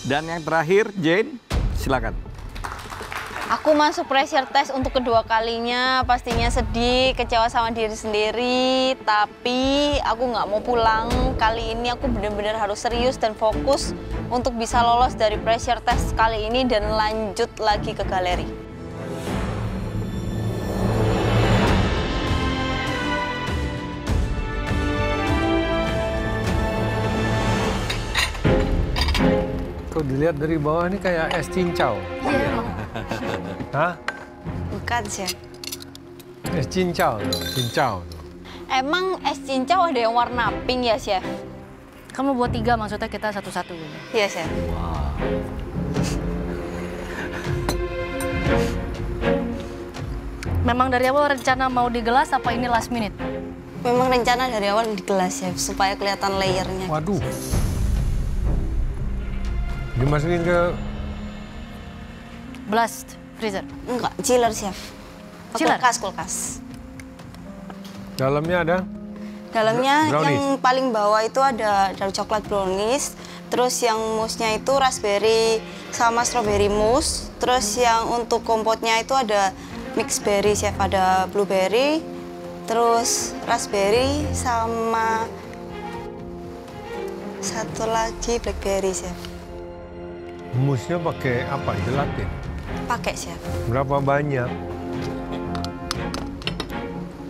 Dan yang terakhir, Jane, silakan. Aku masuk pressure test untuk kedua kalinya, pastinya sedih, kecewa sama diri sendiri, tapi aku nggak mau pulang. Kali ini aku benar-benar harus serius dan fokus untuk bisa lolos dari pressure test kali ini dan lanjut lagi ke galeri. Kok dilihat dari bawah ini kayak es cincau. Iya, emang. Hah? Bukan, Chef. Es cincau tuh, cincau tuh. Emang es cincau ada yang warna pink ya, Chef? Kamu buat 3, maksudnya kita satu-satu. Iya, Chef. Wow. Memang dari awal rencana mau di gelas apa ini last minute? Memang rencana dari awal di gelas, Chef, supaya kelihatan layernya. Waduh. Dimasukin ke Blast freezer. Enggak, chiller, Chef. Chiller? Kulkas. dalamnya ada? Dalamnya Brownies. yang paling bawah itu ada dark coklat brownies, terus yang mousse-nya itu raspberry sama strawberry mousse, terus yang untuk kompotnya itu ada mix berry, Chef, ada blueberry, terus raspberry sama satu lagi blackberry, Chef. Musnya pakai apa? Gelatin. Pakai, Chef. Berapa banyak?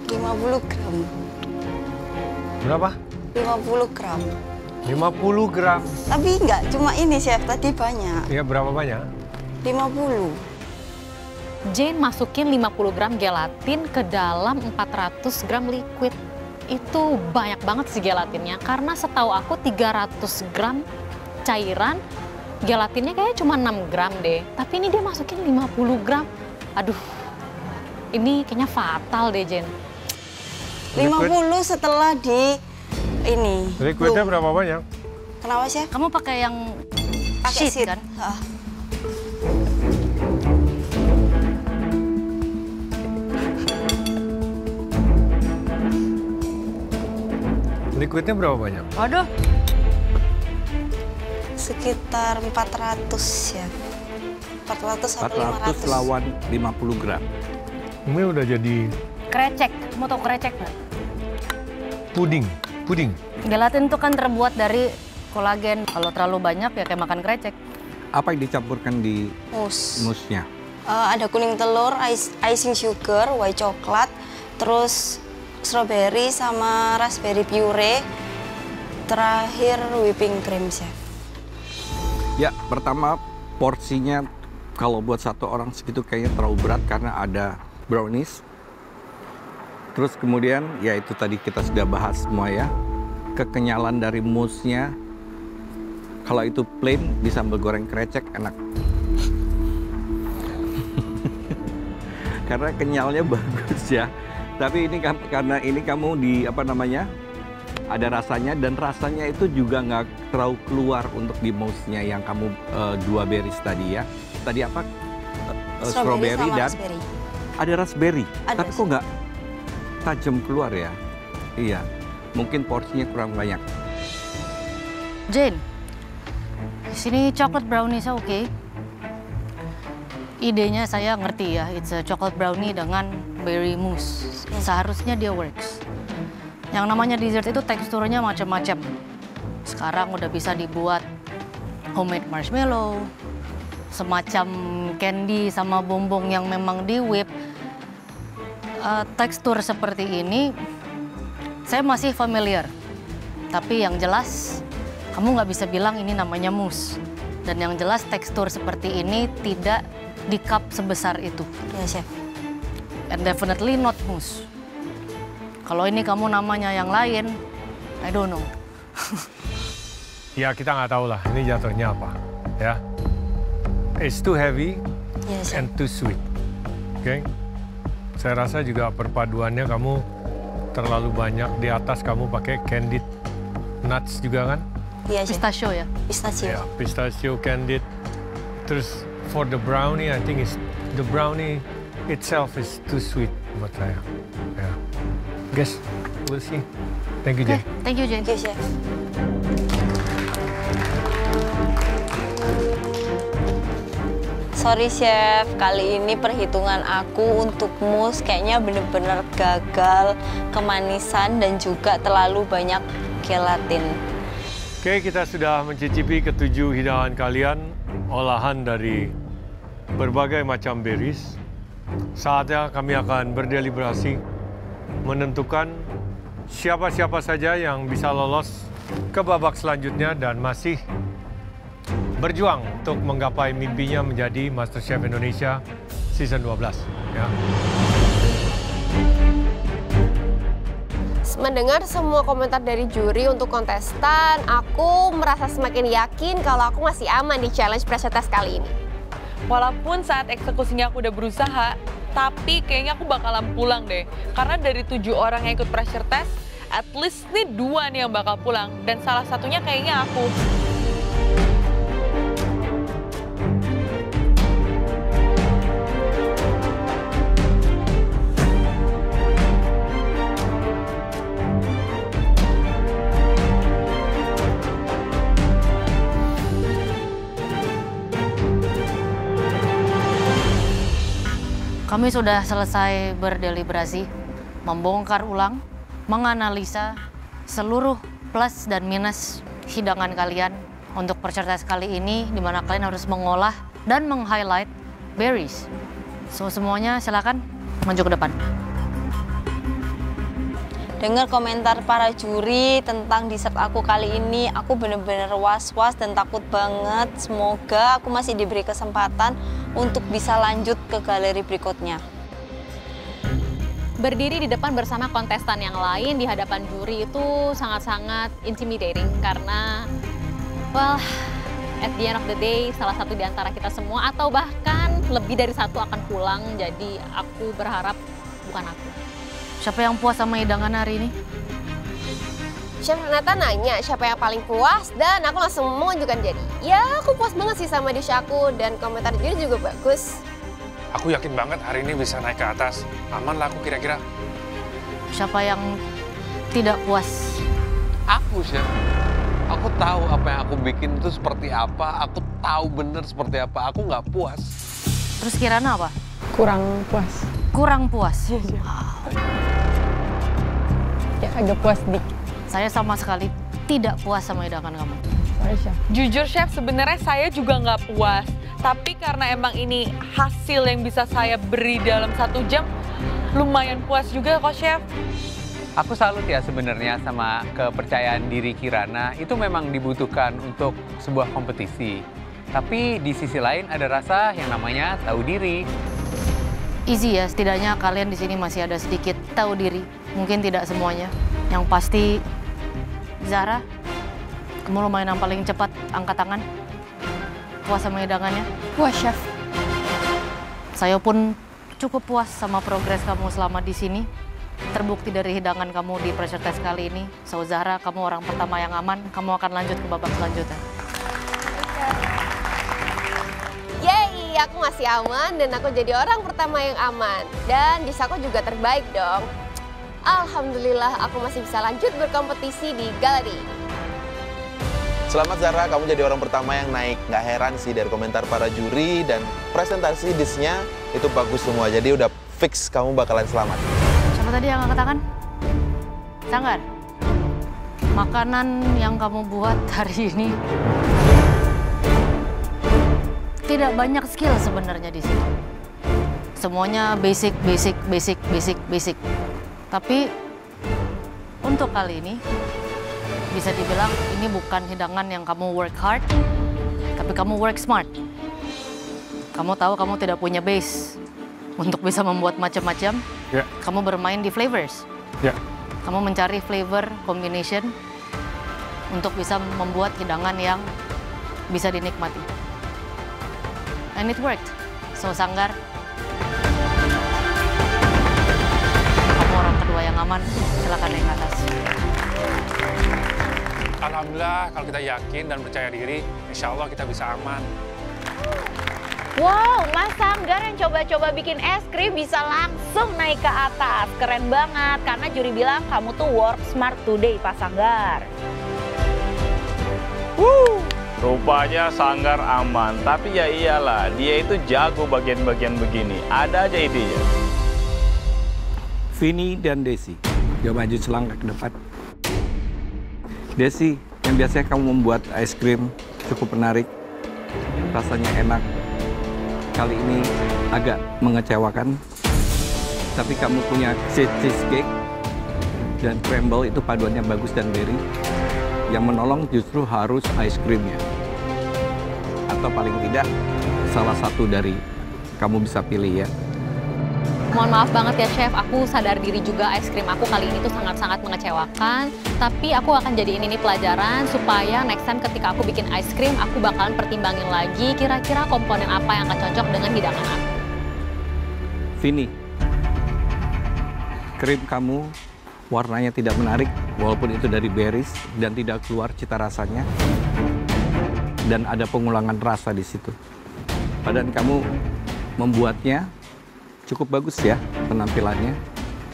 50 gram. Berapa? 50 gram. 50 gram. Tapi enggak cuma ini, Chef, tadi banyak. Ya berapa banyak? 50. Jane masukin 50 gram gelatin ke dalam 400 gram liquid. Itu banyak banget sih gelatinnya, karena setahu aku 300 gram cairan, gelatinnya kayaknya cuma 6 gram deh. Tapi ini dia masukin 50 gram. Aduh, ini kayaknya fatal deh, Jen. 50 setelah di ini. Liquidnya belum. berapa banyak? Kenapa, Chef? Kamu pakai yang Pakai sheet sheet. kan? Liquidnya berapa banyak? Waduh, Sekitar 400, ya. 400 atau 400 500. lawan 50 gram. Ini udah jadi krecek. Kamu tahu krecek nggak? puding. Puding. Gelatin itu kan terbuat dari kolagen. Kalau terlalu banyak ya kayak makan krecek. Apa yang dicampurkan di Mousse. mousse-nya? Ada kuning telur, icing sugar, white coklat, terus strawberry sama raspberry puree. Terakhir whipping cream, Chef. Ya, pertama porsinya kalau buat satu orang segitu kayaknya terlalu berat karena ada brownies. Terus kemudian, ya itu tadi kita sudah bahas semua ya. Kekenyalan dari mousse-nya. Kalau itu plain, di sambal goreng krecek enak. Karena kenyalnya bagus ya. Tapi ini karena ini kamu di apa namanya? Ada rasanya dan rasanya itu juga nggak terlalu keluar untuk di mousse-nya yang kamu 2 berries tadi ya. Tadi apa? Strawberry sama dan raspberry. ada raspberry. Ada Tapi kok nggak tajam keluar ya? Iya, mungkin porsinya kurang banyak. Jane, di sini coklat brownies oke. Idenya saya ngerti ya, it's a chocolate brownie dengan berry mousse. Seharusnya dia works. Yang namanya dessert itu teksturnya macam-macam. Sekarang udah bisa dibuat homemade marshmallow, semacam candy sama bonbon yang memang di whip. Tekstur seperti ini saya masih familiar. Tapi yang jelas kamu nggak bisa bilang ini namanya mousse. Dan yang jelas tekstur seperti ini tidak di cup sebesar itu. Ya, Chef. And definitely not mousse. Kalau ini kamu namanya yang lain, I don't know. Ya kita nggak tahu lah ini jatuhnya apa. Ya. It's too heavy Ya, Chef. and too sweet. Oke. Saya rasa juga perpaduannya kamu terlalu banyak. Di atas kamu pakai candied nuts juga kan? Iya, Chef. Pistachio ya? Pistachio. Ya, pistachio candied. Terus for the brownie, I think the brownie itself is too sweet buat saya. Ya. Guess we'll see. Thank you, Oke, Jane. thank you Jane. Oke, Chef. Sorry chef, kali ini perhitungan aku untuk mousse kayaknya bener-bener gagal, kemanisan dan juga terlalu banyak gelatin. Oke, kita sudah mencicipi ketujuh hidangan kalian, olahan dari berbagai macam berries. Saatnya kami akan berdeliberasi menentukan siapa-siapa saja yang bisa lolos ke babak selanjutnya dan masih berjuang untuk menggapai mimpinya menjadi MasterChef Indonesia Season 12. Ya. Mendengar semua komentar dari juri untuk kontestan, aku merasa semakin yakin kalau aku masih aman di challenge pressure test kali ini. Walaupun saat eksekusinya aku udah berusaha, tapi kayaknya aku bakalan pulang deh. Karena dari 7 orang yang ikut pressure test, at least nih 2 nih yang bakal pulang. Dan salah satunya kayaknya aku. Kami sudah selesai berdeliberasi, membongkar ulang, menganalisa seluruh plus dan minus hidangan kalian untuk pressure test kali ini, di mana kalian harus mengolah dan meng-highlight berries. So, semuanya silakan maju ke depan. Dengar komentar para juri tentang dessert aku kali ini, aku bener-bener was-was dan takut banget. Semoga aku masih diberi kesempatan untuk bisa lanjut ke galeri berikutnya. Berdiri di depan bersama kontestan yang lain di hadapan juri itu sangat-sangat intimidating karena, well, at the end of the day, salah satu di antara kita semua atau bahkan lebih dari satu akan pulang, jadi aku berharap bukan aku. Siapa yang puas sama hidangan hari ini? Chef Renata nanya siapa yang paling puas dan aku langsung mengajukan jadi. Ya, aku puas banget sih sama dish aku dan komentar juri juga bagus. Aku yakin banget hari ini bisa naik ke atas. Aman lah aku kira-kira. Siapa yang tidak puas? Aku, Chef. Aku tahu apa yang aku bikin itu seperti apa. Aku tahu bener seperti apa. Aku nggak puas. Terus Kirana apa? Kurang puas. Kurang puas. Ya agak puas dikit. Saya sama sekali tidak puas sama hidangan kamu. Sorry, Chef. Jujur chef, sebenarnya saya juga nggak puas. Tapi karena emang ini hasil yang bisa saya beri dalam 1 jam, lumayan puas juga kok chef. Aku salut ya sebenarnya sama kepercayaan diri Kirana. Itu memang dibutuhkan untuk sebuah kompetisi. Tapi di sisi lain ada rasa yang namanya tahu diri. Easy ya, setidaknya kalian di sini masih ada sedikit tahu diri. Mungkin tidak semuanya. Yang pasti, Zahra, kamu lumayan yang paling cepat angkat tangan. Puas sama hidangannya? Puas, Chef. Saya pun cukup puas sama progres kamu selama di sini. Terbukti dari hidangan kamu di pressure test kali ini. So, Zahra, kamu orang pertama yang aman. Kamu akan lanjut ke babak selanjutnya. Yeay, aku masih aman dan aku jadi orang pertama yang aman. Dan dish aku juga terbaik dong. Alhamdulillah aku masih bisa lanjut berkompetisi di galeri. Selamat Zahra, kamu jadi orang pertama yang naik. Nggak heran sih dari komentar para juri dan presentasi dishnya itu bagus semua. Jadi udah fix kamu bakalan selamat. Siapa tadi yang angkat tangan? Sanggar. Makanan yang kamu buat hari ini tidak banyak skill sebenarnya di sini. Semuanya basic. Tapi untuk kali ini bisa dibilang ini bukan hidangan yang kamu work hard, tapi kamu work smart. Kamu tahu kamu tidak punya base untuk bisa membuat macam-macam. Ya. Kamu bermain di flavors. Ya. Kamu mencari flavor combination untuk bisa membuat hidangan yang bisa dinikmati. And it worked. So, Sanggar, kamu orang kedua yang aman. Silakan naik ke atas. Alhamdulillah kalau kita yakin dan percaya diri, insya Allah kita bisa aman. Wow, Mas Sanggar yang coba-coba bikin es krim bisa langsung naik ke atas. Keren banget, karena juri bilang kamu tuh work smart today, Pak Sanggar. Rupanya Sanggar aman, tapi ya iyalah, dia itu jago bagian-bagian begini. Ada aja idenya. Vini dan Desi, coba maju selangkah ke depan. Desi, yang biasanya kamu membuat es krim cukup menarik, rasanya enak. Kali ini agak mengecewakan, tapi kamu punya cheesecake dan crumble itu paduannya bagus dan berry. Yang menolong justru harus ice creamnya. Atau paling tidak, salah satu dari kamu bisa pilih ya. Mohon maaf banget ya Chef, aku sadar diri juga es krim aku kali ini tuh sangat-sangat mengecewakan. Tapi aku akan jadiin ini pelajaran supaya next time ketika aku bikin ice cream, aku bakalan pertimbangin lagi kira-kira komponen apa yang akan cocok dengan hidangan aku. Vini, krim kamu warnanya tidak menarik, walaupun itu dari berries dan tidak keluar cita rasanya. Dan ada pengulangan rasa di situ. Padahal kamu membuatnya cukup bagus ya penampilannya.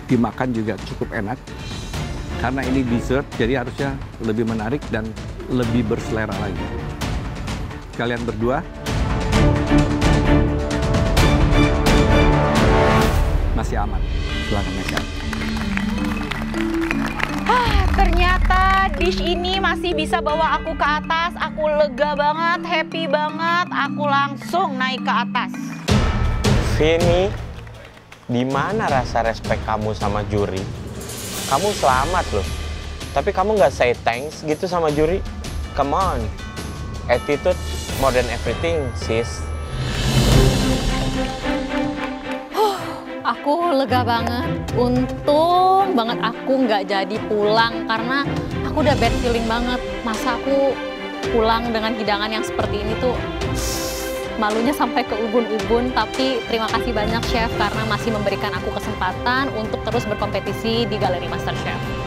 Dimakan juga cukup enak. Karena ini dessert, jadi harusnya lebih menarik dan lebih berselera lagi. Kalian berdua masih aman. Silakan makan. Ternyata dish ini masih bisa bawa aku ke atas. Aku lega banget, happy banget. Aku langsung naik ke atas. Vini, di mana rasa respect kamu sama juri? Kamu selamat loh. Tapi kamu nggak say thanks gitu sama juri? Come on. Attitude more than everything, sis. Aku lega banget, untung banget aku nggak jadi pulang karena aku udah bad feeling banget. Masa aku pulang dengan hidangan yang seperti ini tuh malunya sampai ke ubun-ubun. Tapi terima kasih banyak Chef karena masih memberikan aku kesempatan untuk terus berkompetisi di Galeri MasterChef.